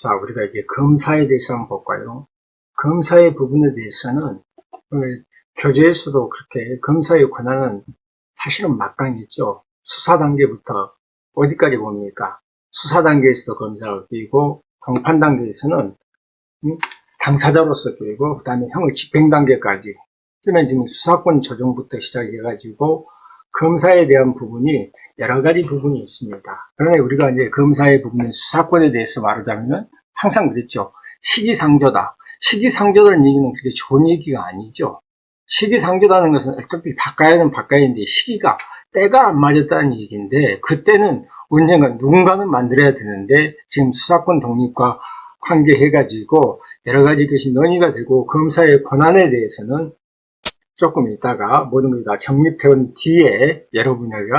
자, 우리가 이제 검사에 대해서 한번 볼까요? 검사의 부분에 대해서는 교재에서도 그렇게 검사의 권한은 사실은 막강했죠. 수사 단계부터 어디까지 봅니까? 수사 단계에서도 검사를 끼고 공판 단계에서는 당사자로서 끼고 그 다음에 형을 집행 단계까지 그러면 지금 수사권 조정부터 시작해가지고 검사에 대한 부분이 여러 가지 부분이 있습니다. 그러나 우리가 이제 검사의 부분은 수사권에 대해서 말하자면 항상 그랬죠. 시기상조다. 시기상조라는 얘기는 그렇게 좋은 얘기가 아니죠. 시기상조라는 것은 어차피 바꿔야는 바꿔야하는데 시기가 때가 안 맞았다는 얘기인데 그때는 언젠가 누군가는 만들어야 되는데 지금 수사권 독립과 관계해가지고 여러 가지 것이 논의가 되고 검사의 권한에 대해서는 조금 이따가 모든 것이 다 정립된 뒤에 여러분에게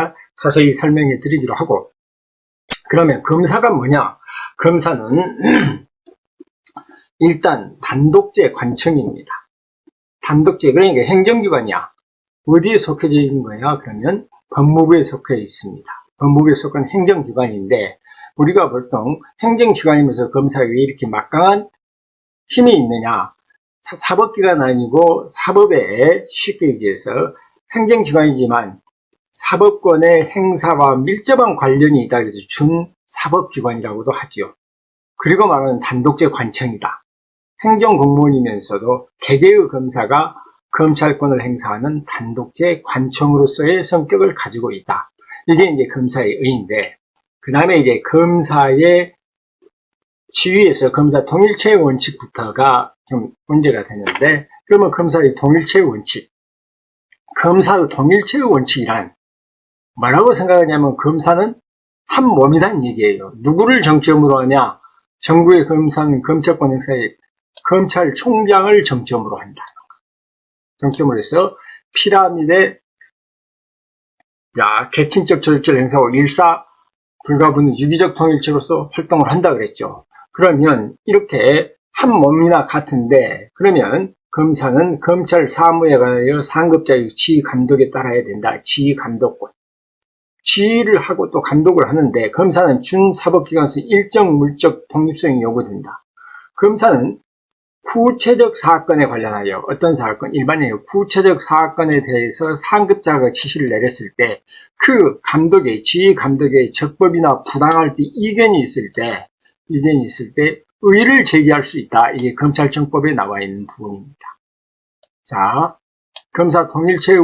자세히 설명해 드리기로 하고 그러면 검사가 뭐냐? 검사는 일단 단독제 관청입니다. 단독제 그러니까 행정기관이야. 어디에 속해져 있는 거야? 그러면 법무부에 속해 있습니다. 법무부에 속한 행정기관인데 우리가 보통 행정기관이면서 검사가 왜 이렇게 막강한 힘이 있느냐? 사법기관 아니고 사법에 쉽게 얘기해서 행정기관이지만 사법권의 행사와 밀접한 관련이 있다 그래서 준사법기관이라고도 하죠. 그리고 말하는 단독제 관청이다. 행정공무원이면서도 개개의 검사가 검찰권을 행사하는 단독제 관청으로서의 성격을 가지고 있다. 이게 이제 검사의 의의인데, 그 다음에 이제 검사의 지위에서 검사 통일체의 원칙부터가 좀 문제가 되는데, 그러면 검사의 통일체의 원칙, 검사의 통일체의 원칙이란 뭐라고 생각하냐면 검사는 한 몸이란 얘기예요. 누구를 정점으로 하냐? 정부의 검사는 검찰권 행사에 검찰총장을 정점으로 한다. 정점으로 해서 피라미드의 계층적 조직을 행사하고 일사 불가분의 유기적 통일체로서 활동을 한다 그랬죠. 그러면 이렇게 한 몸이나 같은데 그러면 검사는 검찰 사무에 관하여 상급자의 지휘 감독에 따라야 된다. 지휘 감독권. 지휘를 하고 또 감독을 하는데 검사는 준사법기관에서 일정 물적 독립성이 요구된다. 검사는 구체적 사건에 관련하여 어떤 사건, 일반적으로 구체적 사건에 대해서 상급자가 지시를 내렸을 때 그 감독의, 지휘 감독의 적법이나 부당할 때 이견이 있을 때 의의를 제기할 수 있다. 이게 검찰청법에 나와 있는 부분입니다. 자, 검사 통일체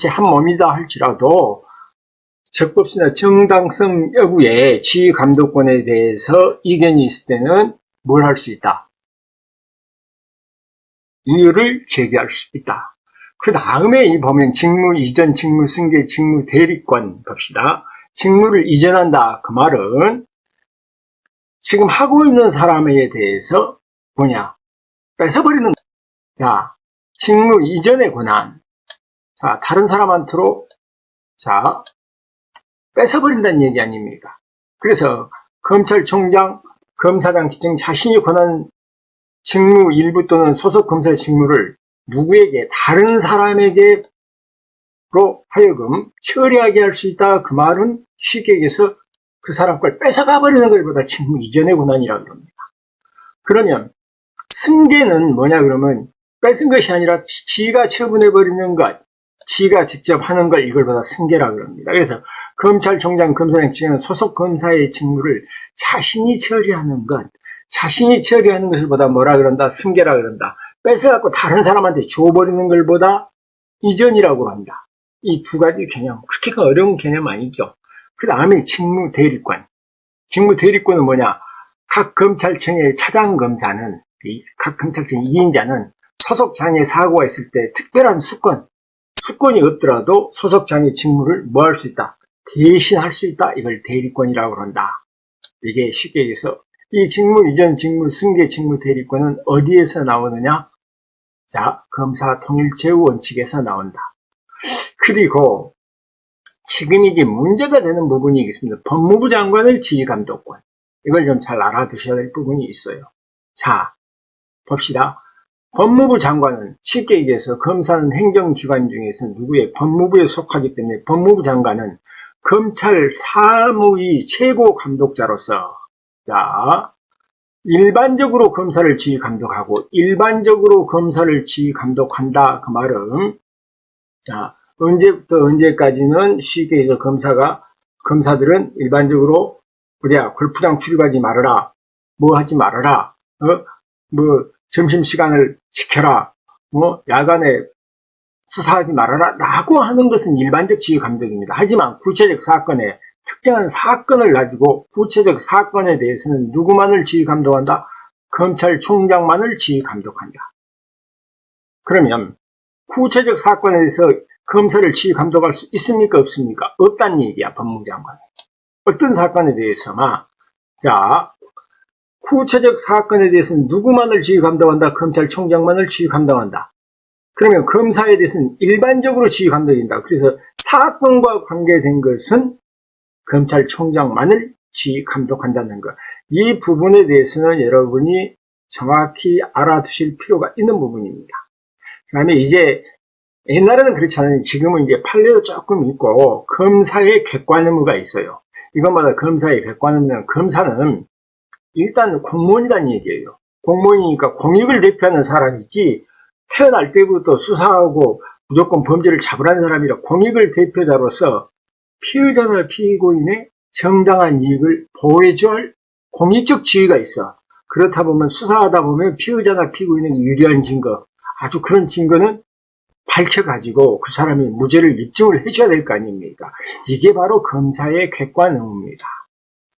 한 몸이다 할지라도 적법성이나 정당성 여부에 지휘 감독권에 대해서 이견이 있을 때는 뭘 할 수 있다? 이유를 제기할 수 있다. 그 다음에 보면 직무 이전, 직무 승계, 직무 대리권 봅시다. 직무를 이전한다. 그 말은 지금 하고 있는 사람에 대해서 뭐냐? 뺏어버리는. 자, 직무 이전의 권한. 자, 다른 사람한테로 뺏어버린다는 얘기 아닙니까? 그래서 검찰총장, 검사장 기증 자신이 권한 직무 일부 또는 소속 검사의 직무를 누구에게 다른 사람에게로 하여금 처리하게 할 수 있다. 그 말은 쉽게 얘기해서 그 사람 걸 뺏어가 버리는 것보다 직무 이전의 권한이라고 합니다. 그러면 승계는 뭐냐 그러면 뺏은 것이 아니라 지가 처분해 버리는 것, 지가 직접 하는 걸 이걸보다 승계라고 합니다. 그래서 검찰총장, 검사장 기증은 소속 검사의 직무를 자신이 처리하는 것, 자신이 처리하는 것을 보다 뭐라 그런다? 승계라 그런다. 뺏어갖고 다른 사람한테 줘버리는 것보다 이전이라고 한다. 이 두 가지 개념, 그렇게 어려운 개념 아니죠. 그 다음에 직무 대리권. 직무 대리권은 뭐냐? 각 검찰청의 차장검사는, 각 검찰청 2인자는 소속장의 사고가 있을 때 특별한 수권이 없더라도 소속장의 직무를 뭐 할 수 있다? 대신할 수 있다. 이걸 대리권이라고 한다. 이게 쉽게 얘기해서 이 직무 이전, 직무 승계, 직무 대리권은 어디에서 나오느냐? 자, 검사 통일체 원칙에서 나온다. 그리고 지금 이게 문제가 되는 부분이 있습니다. 법무부 장관의 지휘 감독권. 이걸 좀 잘 알아두셔야 될 부분이 있어요. 자, 봅시다. 법무부 장관은 쉽게 얘기해서 검사는 행정기관 중에서 누구의 법무부에 속하기 때문에 법무부 장관은 검찰 사무의 최고 감독자로서 일반적으로 검사를 지휘 감독하고 일반적으로 검사를 지휘 감독한다. 그 말은 자, 언제부터 언제까지는 쉽게 해서 검사들은 일반적으로 그래야 골프장 출입하지 말아라. 뭐 하지 말아라. 뭐 점심시간을 지켜라. 뭐 야간에 수사하지 말아라. 라고 하는 것은 일반적 지휘 감독입니다. 하지만 구체적 사건에 특정한 사건을 가지고 구체적 사건에 대해서는 누구만을 지휘 감독한다? 검찰총장만을 지휘 감독한다. 그러면 구체적 사건에 대해서 검사를 지휘 감독할 수 있습니까? 없습니까? 없다는 얘기야, 법무장관이. 어떤 사건에 대해서만 자, 구체적 사건에 대해서는 누구만을 지휘 감독한다? 검찰총장만을 지휘 감독한다. 그러면 검사에 대해서는 일반적으로 지휘 감독한다. 그래서 사건과 관계된 것은 검찰총장만을 지휘 감독한다는 것. 이 부분에 대해서는 여러분이 정확히 알아두실 필요가 있는 부분입니다. 그 다음에 이제 옛날에는 그렇지 않아요. 지금은 이제 판례도 조금 있고 검사의 객관 의무가 있어요. 이것마다 검사의 객관 의무는 검사는 일단 공무원이라는 얘기예요. 공무원이니까 공익을 대표하는 사람이지 태어날 때부터 수사하고 무조건 범죄를 잡으라는 사람이라 공익을 대표자로서 피의자나 피고인의 정당한 이익을 보호해줘야 할 공익적 지위가 있어. 그렇다 보면 수사하다 보면 피의자나 피고인에게 유리한 증거, 아주 그런 증거는 밝혀가지고 그 사람이 무죄를 입증을 해줘야 될 거 아닙니까? 이게 바로 검사의 객관 의무입니다.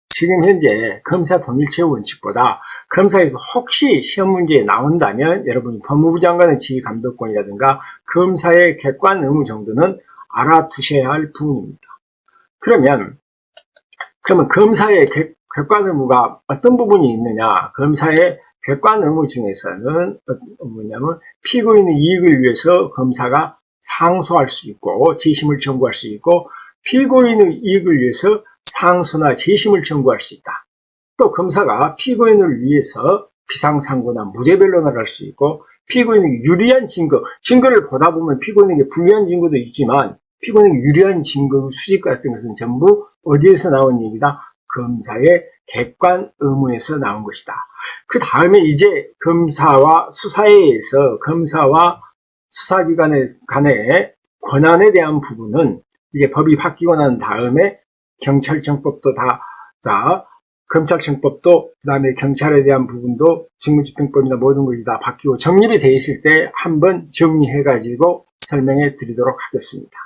지금 현재 검사 동일체 원칙보다 검사에서 혹시 시험 문제에 나온다면 여러분이 법무부 장관의 지휘 감독권이라든가 검사의 객관 의무 정도는 알아두셔야 할 부분입니다. 그러면 검사의 객관 의무가 어떤 부분이 있느냐? 검사의 객관 의무 중에서는 뭐냐면 피고인의 이익을 위해서 검사가 상소할 수 있고 재심을 청구할 수 있고 피고인의 이익을 위해서 상소나 재심을 청구할 수 있다. 또 검사가 피고인을 위해서 비상상고나 무죄 변론을 할 수 있고 피고인에게 유리한 증거를 보다 보면 피고인에게 불리한 증거도 있지만 피고인에게 유리한 증거 수집 같은 것은 전부 어디에서 나온 얘기다? 검사의 객관 의무에서 나온 것이다. 그 다음에 이제 검사와 수사에서 검사와 수사기관 간의 권한에 대한 부분은 이제 법이 바뀌고 난 다음에 경찰청법도 검찰청법도 그 다음에 경찰에 대한 부분도 직무집행법이나 모든 것이 다 바뀌고 정립이 돼 있을 때 한번 정리해 가지고 설명해 드리도록 하겠습니다.